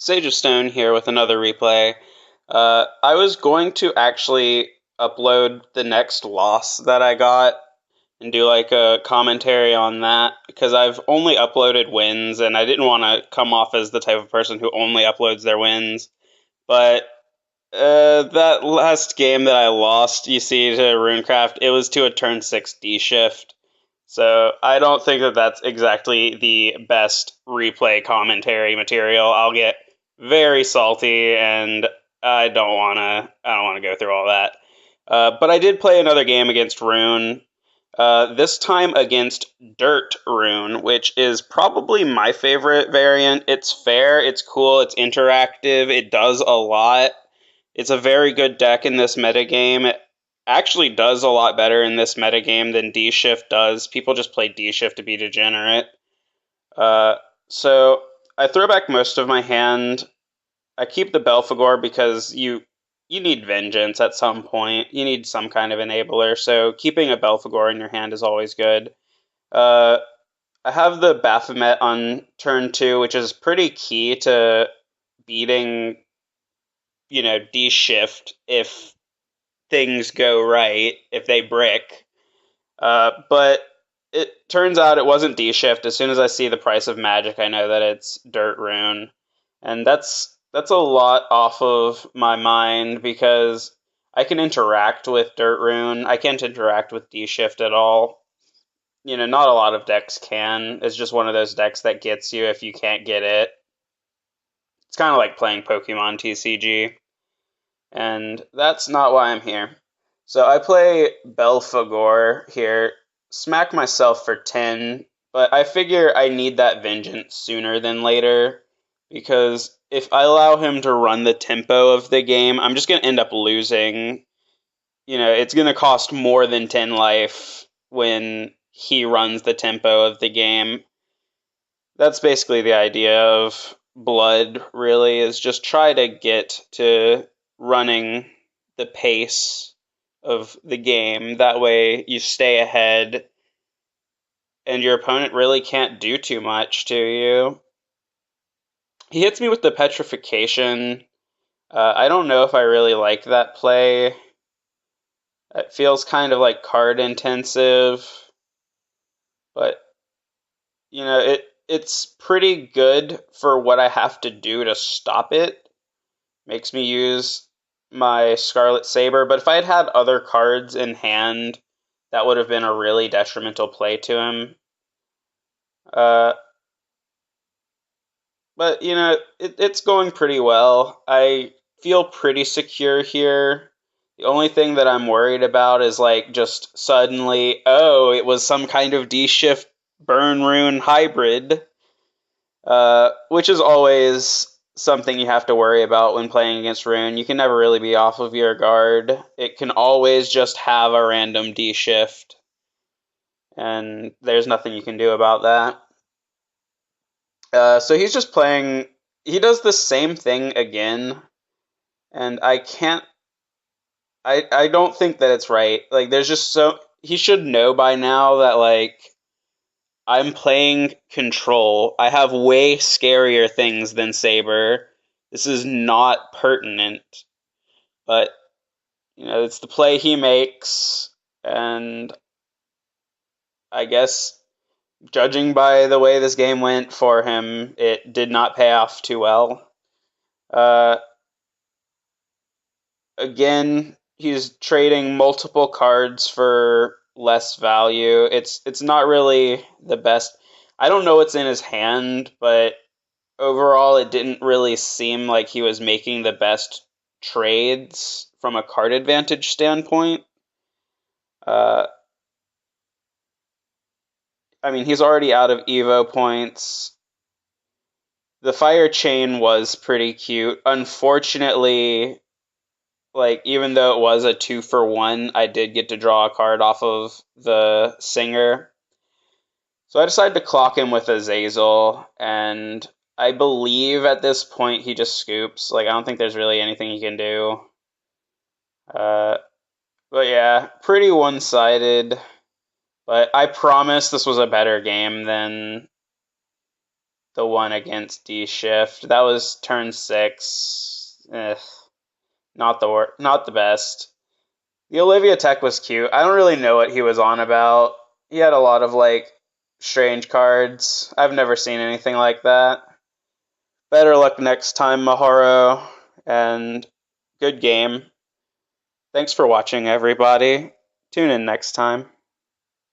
Sage of Stone here with another replay. I was going to actually upload the next loss that I got and do like a commentary on that because I've only uploaded wins and I didn't want to come off as the type of person who only uploads their wins. But that last game that I lost, you see, to Runecraft, it was to a turn 6 D shift. So I don't think that that's exactly the best replay commentary material. I'll get very salty, and I don't wanna go through all that. But I did play another game against Rune. This time against Dirt Rune, which is probably my favorite variant. It's fair, it's cool, it's interactive, it does a lot. It's a very good deck in this metagame. It actually does a lot better in this metagame than D Shift does. People just play D Shift to be degenerate. Uh, so I throw back most of my hand. I keep the Belphegor because you need vengeance at some point. You need some kind of enabler. So keeping a Belphegor in your hand is always good. Uh, I have the Baphomet on turn 2, which is pretty key to beating, D Shift if things go right, if they brick. But it turns out it wasn't D Shift. As soon as I see the price of magic, I know that it's Dirt Rune. And that's a lot off of my mind because I can interact with Dirt Rune. I can't interact with D Shift at all. Not a lot of decks can. It's just one of those decks that gets you if you can't get it. It's kind of like playing Pokemon TCG. And that's not why I'm here. So I play Belphegor here, smack myself for 10, but I figure I need that vengeance sooner than later, because if I allow him to run the tempo of the game, I'm just going to end up losing. It's going to cost more than 10 life when he runs the tempo of the game. That's basically the idea of Blood, really, is just try to get to running the pace of the game. That way you stay ahead and your opponent really can't do too much to you. He hits me with the petrification. I don't know if I really like that play. It feels kind of like card intensive, but it's pretty good for what I have to do to stop it. Makes me use my Scarlet Saber, but if I had had other cards in hand, that would have been a really detrimental play to him. Uh, but it's going pretty well. I feel pretty secure here. The only thing that I'm worried about is like just suddenly, oh, it was some kind of D shift burn rune hybrid, which is always something you have to worry about when playing against Rune. You can never really be off of your guard. It can always just have a random D shift, and there's nothing you can do about that. So he's just playing. He does the same thing again, and I can't. I don't think that it's right. Like, there's just so. He should know by now that, like, I'm playing Control. I have way scarier things than Saber. This is not pertinent, but it's the play he makes, and I guess judging by the way this game went for him, it did not pay off too well. Uh, Again, he's trading multiple cards for less value. It's not really the best. I don't know what's in his hand, but overall, it didn't really seem like he was making the best trades from a card advantage standpoint. Uh, I mean, he's already out of Evo points. The fire chain was pretty cute. Unfortunately, like, even though it was a 2-for-1, I did get to draw a card off of the singer. So I decided to clock him with Azazel, and I believe at this point he just scoops. Like, I don't think there's really anything he can do. Uh, but yeah, pretty one-sided. But I promise this was a better game than the one against D shift. That was turn 6. Not the best. The Olivia tech was cute. I don't really know what he was on about. He had a lot of like strange cards. I've never seen anything like that. Better luck next time, Mahoro, and good game. Thanks for watching, everybody. Tune in next time.